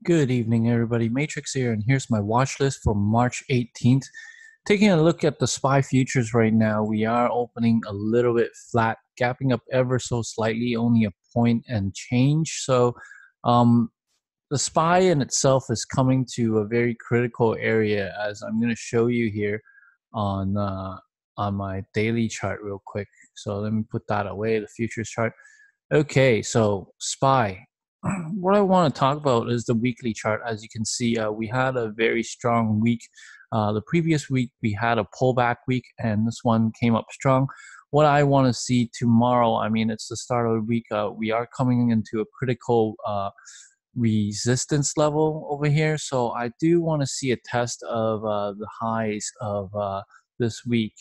Good evening, everybody. Matrix here, and here's my watch list for March 18th. Taking a look at the SPY futures right now, we are opening a little bit flat, gapping up ever so slightly, only a point and change. So um, the SPY in itself is coming to a very critical area, as I'm going to show you here on my daily chart real quick. So let me put that away, the futures chart. Okay, so SPY. What I want to talk about is the weekly chart. As you can see, we had a very strong week. The previous week, we had a pullback week, and this one came up strong. What I want to see tomorrow, I mean, it's the start of the week. We are coming into a critical resistance level over here. So I do want to see a test of the highs of this week,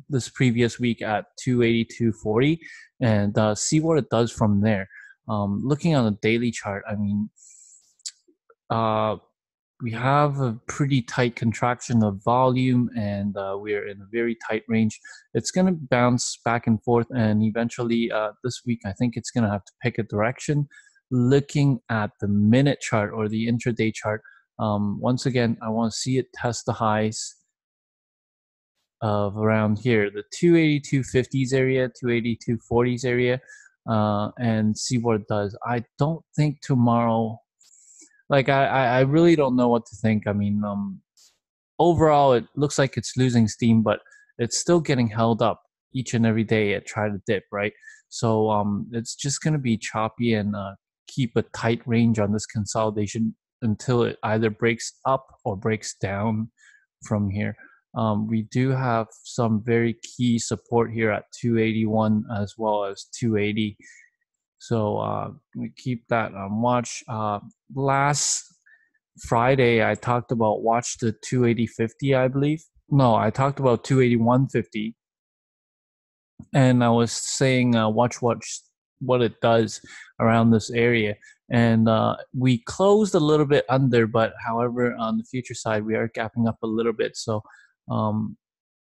this previous week at 282.40, and see what it does from there. Looking on the daily chart, I mean, we have a pretty tight contraction of volume, and we're in a very tight range. It's going to bounce back and forth, and eventually this week, I think it's going to have to pick a direction. Looking at the minute chart or the intraday chart, once again, I want to see it test the highs of around here, the 282.50s area, 282.40s area, and see what it does. I don't think tomorrow, like I really don't know what to think. I mean, overall, it looks like it's losing steam, but it's still getting held up each and every day at try to dip, right? So it's just going to be choppy and keep a tight range on this consolidation until it either breaks up or breaks down from here. We do have some very key support here at 281 as well as 280. So we keep that on watch. Last Friday, I talked about watch the 280.50, I believe. No, I talked about 281.50, and I was saying watch what it does around this area. And we closed a little bit under, but however, on the future side, we are gapping up a little bit. So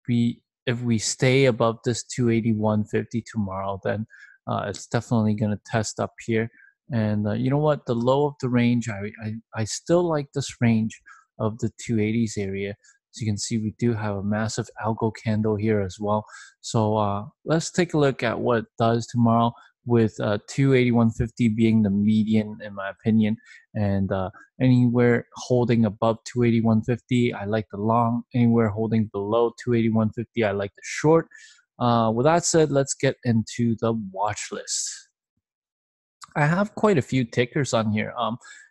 if we stay above this 281.50 tomorrow, then it's definitely going to test up here. And you know what? The low of the range, I still like this range of the 280s area. As you can see, we do have a massive algo candle here as well. So let's take a look at what it does tomorrow, with 281.50 being the median in my opinion, and anywhere holding above 281.50 I like the long, anywhere holding below 281.50 I like the short. With that said, let's get into the watch list. I have quite a few tickers on here.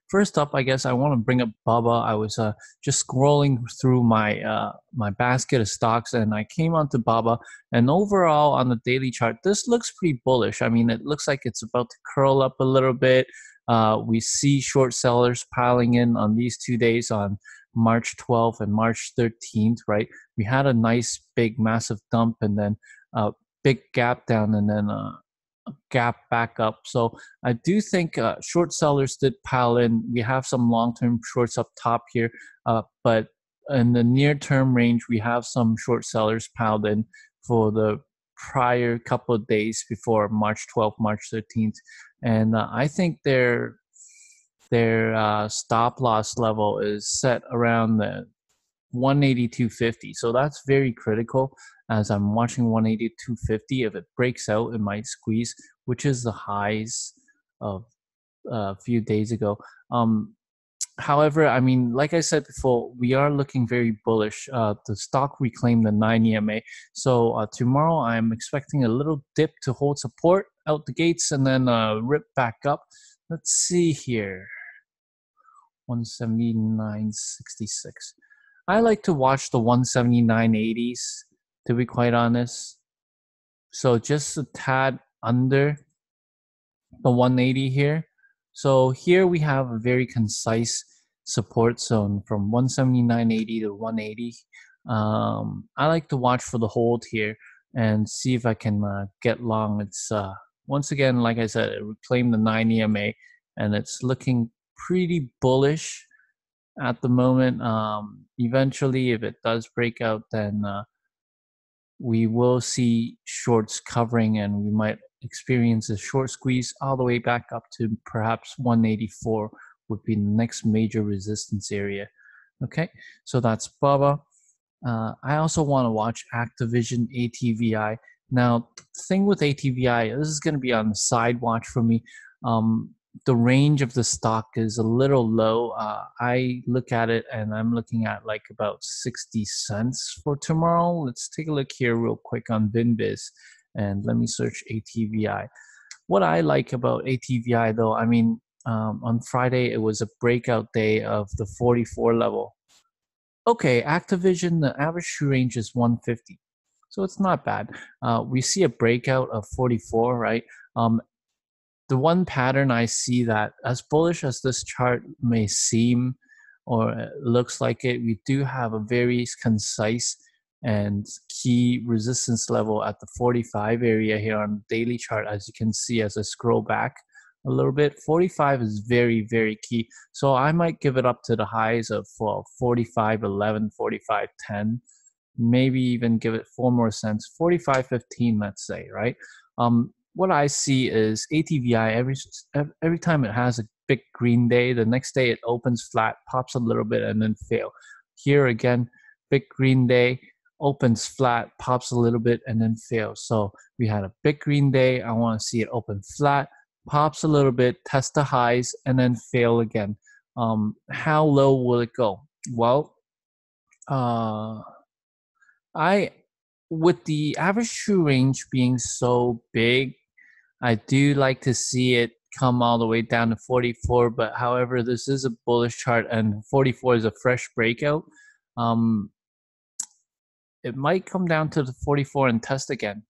First up, I guess I want to bring up Bubba. I was just scrolling through my basket of stocks, and I came onto Bubba. And overall, on the daily chart, this looks pretty bullish. I mean, it looks like it's about to curl up a little bit. We see short sellers piling in on these 2 days, on March 12th and March 13th, right? We had a nice, big, massive dump, and then a big gap down, and then a gap back up. So I do think short sellers did pile in. We have some long-term shorts up top here, but in the near-term range, we have some short sellers piled in for the prior couple of days before March 12th, March 13th, and I think their stop loss level is set around the 182.50. So that's very critical, as I'm watching 182.50. If it breaks out, it might squeeze, which is the highs of a few days ago. However, I mean, like I said before, we are looking very bullish. The stock reclaimed the 9 EMA. So tomorrow I'm expecting a little dip to hold support out the gates, and then rip back up. Let's see here. 179.66. I like to watch the 179.80s, to be quite honest. So just a tad under the 180 here. So here we have a very concise support zone from 179.80 to 180. I like to watch for the hold here and see if I can get long. It's once again, like I said, it reclaimed the 9 EMA, and it's looking pretty bullish at the moment. Eventually, if it does break out, then we will see shorts covering, and we might experience a short squeeze all the way back up to perhaps 184, would be the next major resistance area. Okay, so that's BABA. I also want to watch Activision ATVI. Now, the thing with ATVI, this is going to be on the side watch for me. The range of the stock is a little low. I look at it and I'm looking at like about 60 cents for tomorrow. Let's take a look here real quick on VinBiz and let me search ATVI. What I like about ATVI though, I mean, on Friday it was a breakout day of the 44 level. Okay, Activision, the average shoe range is 150. So it's not bad. We see a breakout of 44, right? The one pattern I see that as bullish as this chart may seem or looks like it, we do have a very concise and key resistance level at the 45 area here on the daily chart. As you can see, as I scroll back a little bit, 45 is very, very key. So I might give it up to the highs of 45.11, 45.10, maybe even give it 4 more cents, 45.15, let's say, right? What I see is ATVI, every time it has a big green day, the next day it opens flat, pops a little bit, and then fail. Here again, big green day, opens flat, pops a little bit, and then fails. So we had a big green day. I want to see it open flat, pops a little bit, test the highs, and then fail again. How low will it go? Well, with the average shoe range being so big, I do like to see it come all the way down to 44, but however, this is a bullish chart and 44 is a fresh breakout. It might come down to the 44 and test again.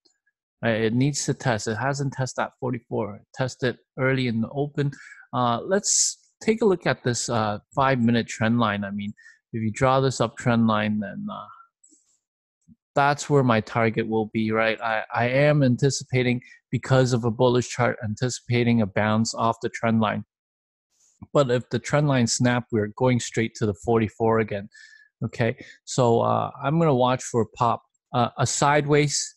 It needs to test. It hasn't tested at 44. Test it early in the open. Let's take a look at this 5-minute trend line. I mean, if you draw this up trend line, then that's where my target will be, right? I am anticipating, because of a bullish chart, anticipating a bounce off the trend line. But if the trend line snap, we're going straight to the 44 again. Okay, so I'm going to watch for a pop, a sideways,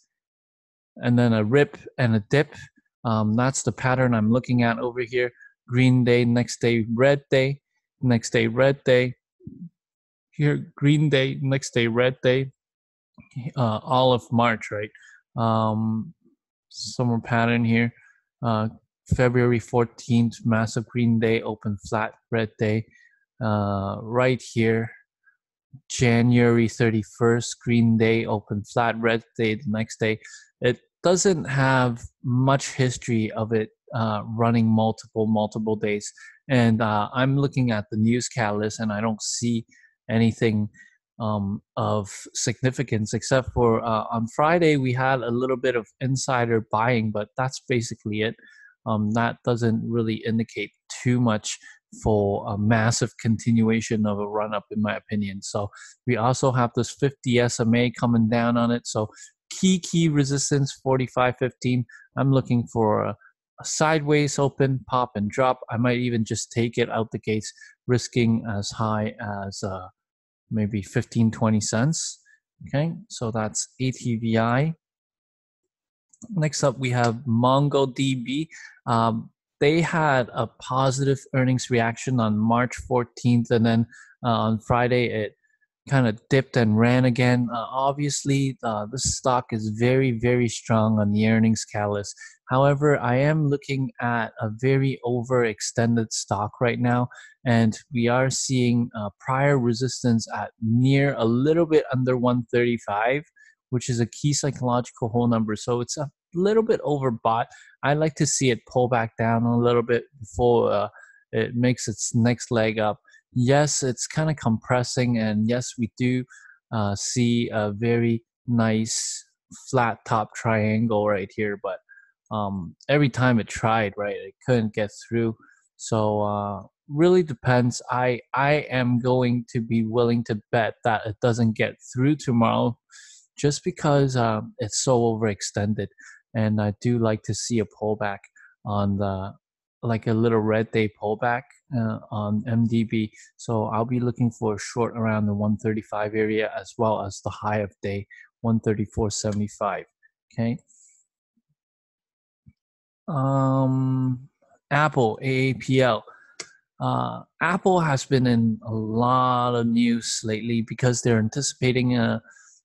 and then a rip and a dip. That's the pattern I'm looking at over here. Green day, next day, red day, next day, red day. Here, green day, next day, red day. All of March, right? Summer pattern here. February 14th, massive green day, open flat, red day. Right here, January 31st, green day, open flat, red day the next day. It doesn't have much history of it running multiple days. And I'm looking at the news catalyst and I don't see anything of significance, except for on Friday we had a little bit of insider buying, but that's basically it. That doesn't really indicate too much for a massive continuation of a run up, in my opinion. So we also have this 50 SMA coming down on it. So key resistance 45.15. I'm looking for a sideways open, pop and drop. I might even just take it out the gates, risking as high as maybe 15-20 cents. Okay, so that's ATVI. Next up, we have MongoDB. They had a positive earnings reaction on March 14th, and then on Friday it kind of dipped and ran again. Obviously, this stock is very strong on the earnings catalyst. However, I am looking at a very overextended stock right now, and we are seeing prior resistance at near a little bit under 135, which is a key psychological whole number. So it's a little bit overbought. I like to see it pull back down a little bit before it makes its next leg up. Yes, it's kind of compressing, and yes, we do see a very nice flat top triangle right here, but every time it tried, right, it couldn't get through. So really depends. I am going to be willing to bet that it doesn't get through tomorrow, just because it's so overextended, and I do like to see a pullback on the, like a little red day pullback on MDB. So I'll be looking for a short around the 135 area, as well as the high of day 134.75. Okay. Apple AAPL. Apple has been in a lot of news lately because they're anticipating a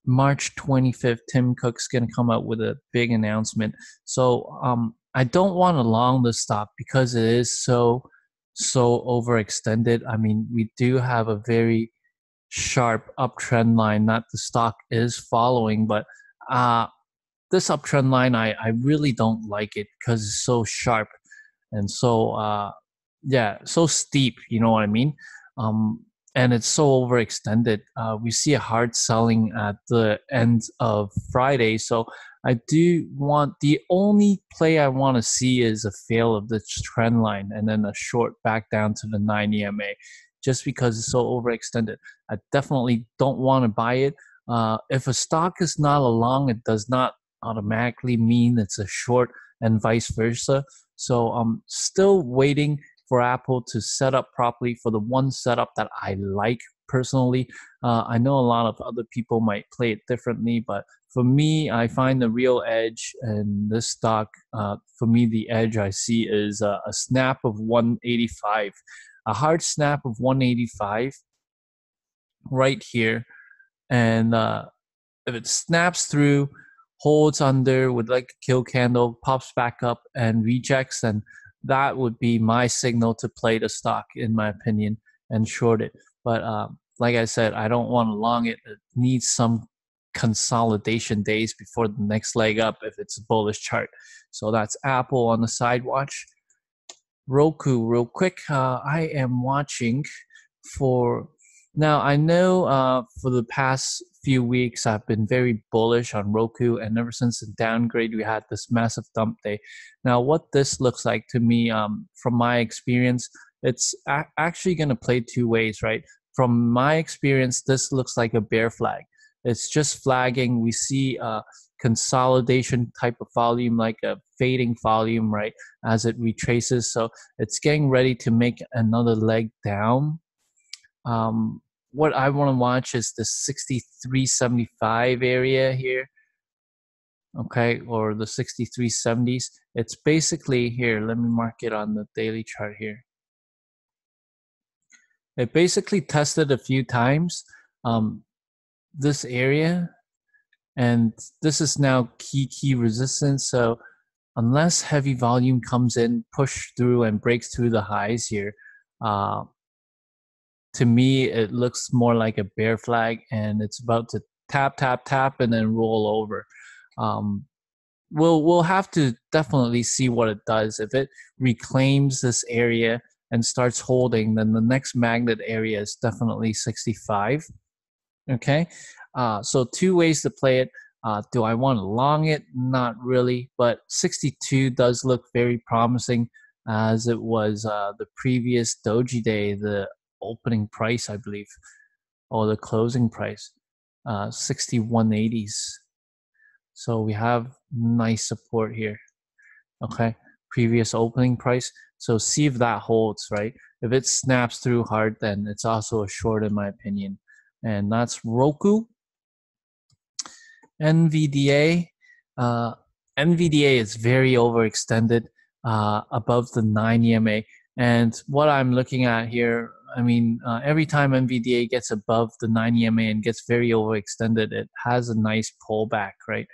March 25th. Tim Cook's going to come out with a big announcement. So I don't want to long the stock because it is so overextended. I mean, we do have a very sharp uptrend line that the stock is following, but uh, this uptrend line, I really don't like it because it's so sharp and so yeah, so steep. You know what I mean? Um, and it's so overextended. We see a hard selling at the end of Friday, so I do want the only play I want to see is a fail of this trend line and then a short back down to the 9 EMA, just because it's so overextended. I definitely don't want to buy it. If a stock is not a long, it does not automatically mean it's a short and vice versa. So I'm still waiting for Apple to set up properly for the one setup that I like personally. I know a lot of other people might play it differently, but for me, I find the real edge in this stock. For me, the edge I see is a snap of 185, a hard snap of 185 right here. And if it snaps through, holds under with like a kill candle, pops back up and rejects, then that would be my signal to play the stock, in my opinion, and short it. But like I said, I don't want to long it. It needs some consolidation days before the next leg up if it's a bullish chart. So that's Apple on the side watch. Roku, real quick. I am watching for now. I know for the past few weeks I've been very bullish on Roku, and ever since the downgrade, we had this massive dump day. Now, what this looks like to me, from my experience, it's actually going to play two ways, right? From my experience, this looks like a bear flag. It's just flagging. We see consolidation type of volume, like a fading volume, right, as it retraces. So it's getting ready to make another leg down. What I want to watch is the 63.75 area here, okay, or the 63.70s. It's basically here. Let me mark it on the daily chart here. It basically tested a few times this area, and this is now key resistance. So unless heavy volume comes in, push through and breaks through the highs here, to me it looks more like a bear flag, and it's about to tap and then roll over. We'll have to definitely see what it does. If it reclaims this area and starts holding, then the next magnet area is definitely 65. Okay, so two ways to play it. Do I want to long it? Not really, but 62 does look very promising, as it was the previous doji day, the opening price, I believe, or the closing price, 61.80s. So we have nice support here. Okay, previous opening price. So see if that holds, right? If it snaps through hard, then it's also a short, in my opinion. And that's Roku. NVDA. NVDA is very overextended above the 9 EMA. And what I'm looking at here, I mean, every time NVDA gets above the 9 EMA and gets very overextended, it has a nice pullback, right?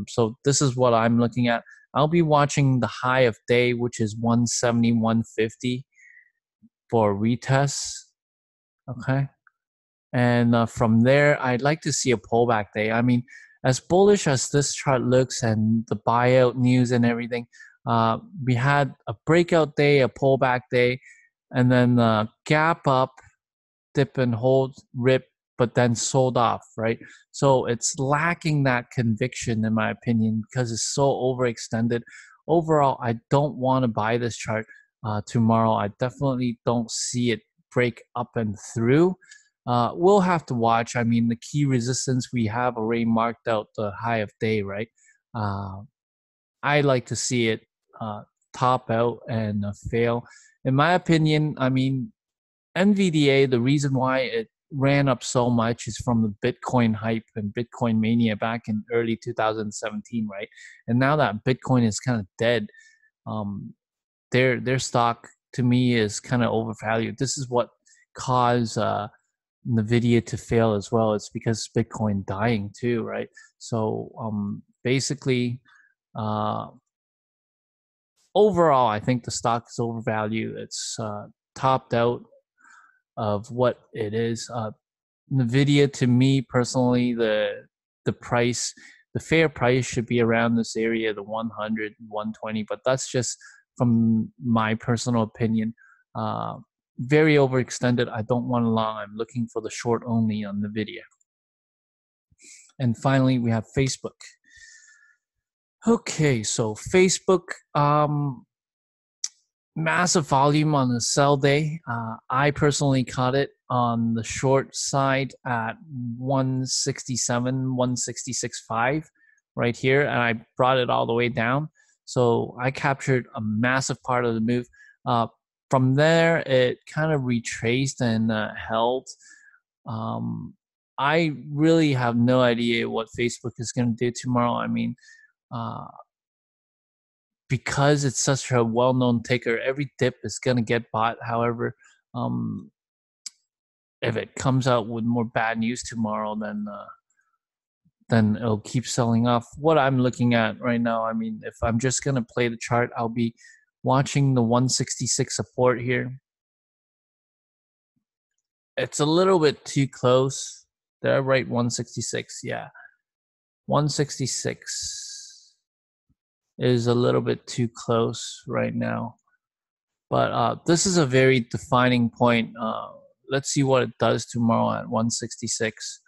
So this is what I'm looking at. I'll be watching the high of day, which is 170, 150 for retest. Okay. And from there, I'd like to see a pullback day. I mean, as bullish as this chart looks and the buyout news and everything, we had a breakout day, a pullback day, and then gap up, dip and hold, rip, but then sold off, right? So it's lacking that conviction, in my opinion, because it's so overextended. Overall, I don't want to buy this chart tomorrow. I definitely don't see it break up and through. We'll have to watch. I mean, the key resistance, we have already marked out the high of day, right? I like to see it top out and fail. In my opinion, I mean, NVDA, the reason why it ran up so much is from the Bitcoin hype and Bitcoin mania back in early 2017, right? And now that Bitcoin is kind of dead, their stock to me is kind of overvalued. This is what caused NVDA to fail as well. It's because Bitcoin dying too, right? So basically, overall, I think the stock is overvalued. It's topped out of what it is. NVIDIA, to me personally, the price, the fair price should be around this area, the 100, 120, but that's just from my personal opinion. Very overextended. I don't want a long. I'm looking for the short only on NVIDIA. And finally, we have Facebook. Okay, so Facebook, massive volume on the sell day. I personally caught it on the short side at 167, 166.5 right here, and I brought it all the way down. So I captured a massive part of the move. From there, it kind of retraced and held. I really have no idea what Facebook is going to do tomorrow. I mean, because it's such a well-known ticker, every dip is going to get bought. However, if it comes out with more bad news tomorrow, then it'll keep selling off. What I'm looking at right now, I mean, if I'm just going to play the chart, I'll be watching the 166 support here. It's a little bit too close. Did I write 166? Yeah. 166 is a little bit too close right now. But this is a very defining point. Let's see what it does tomorrow at 166.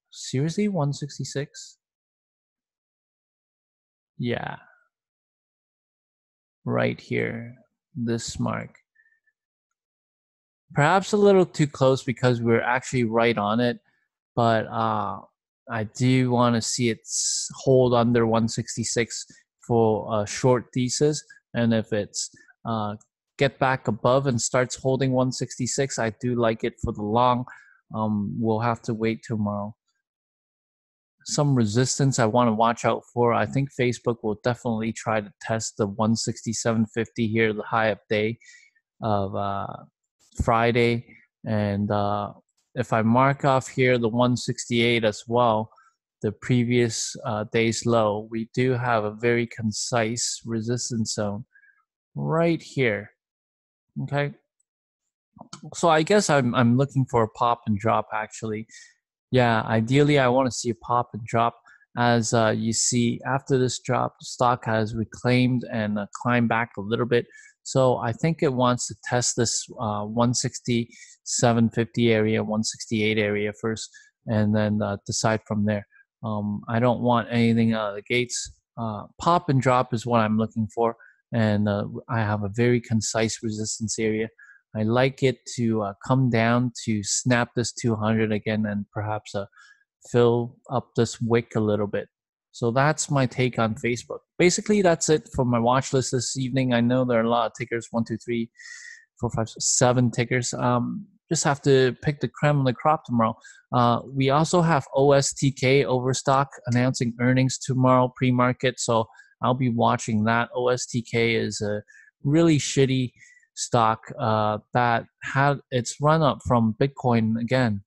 Seriously, 166? Yeah. Right here, this mark. Perhaps a little too close because we're actually right on it, but I do want to see it hold under 166 for a short thesis, and if it's get back above and starts holding 166, I do like it for the long. We'll have to wait tomorrow. Some resistance I want to watch out for. I think Facebook will definitely try to test the 167.50 here, the high up day of Friday, and if I mark off here the 168 as well, the previous day's low, we do have a very concise resistance zone right here. Okay, so I guess I'm looking for a pop and drop actually. Yeah, ideally I want to see a pop and drop. As you see, after this drop, the stock has reclaimed and climbed back a little bit. So I think it wants to test this 167.50 area, 168 area first, and then decide from there. I don't want anything out of the gates. Pop and drop is what I'm looking for, and I have a very concise resistance area. I like it to come down to snap this 200 again and perhaps fill up this wick a little bit. So that's my take on Facebook. Basically, that's it for my watch list this evening. I know there are a lot of tickers, 1, 2, 3, 4, 5, 7 tickers. Just have to pick the creme of the crop tomorrow. We also have OSTK Overstock announcing earnings tomorrow pre-market, so I'll be watching that. OSTK is a really shitty stock that had its run up from Bitcoin again,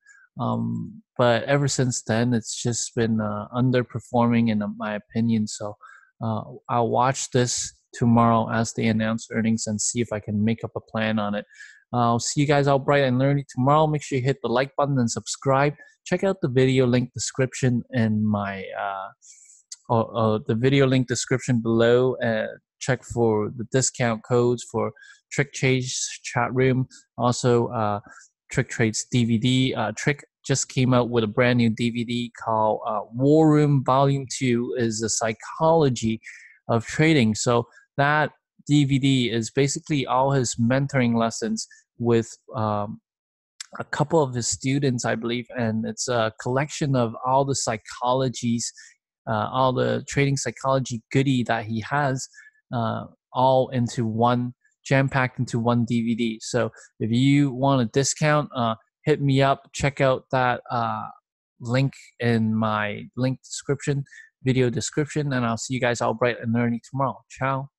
but ever since then it's just been underperforming in my opinion. So I'll watch this tomorrow as they announce earnings and see if I can make up a plan on it. I'll see you guys all bright and early tomorrow. Make sure you hit the like button and subscribe. Check out the video link description in my the video link description below. Check for the discount codes for Trick Trade's chat room. Also, Trick Trade's DVD. Trick just came out with a brand new DVD called War Room Volume 2 is the psychology of trading. So that DVD is basically all his mentoring lessons with a couple of his students, I believe, and it's a collection of all the psychologies, all the trading psychology goodie that he has, all into one, jam-packed into one DVD. So if you want a discount, hit me up. Check out that link in my link description, video description, and I'll see you guys all bright and early tomorrow. Ciao.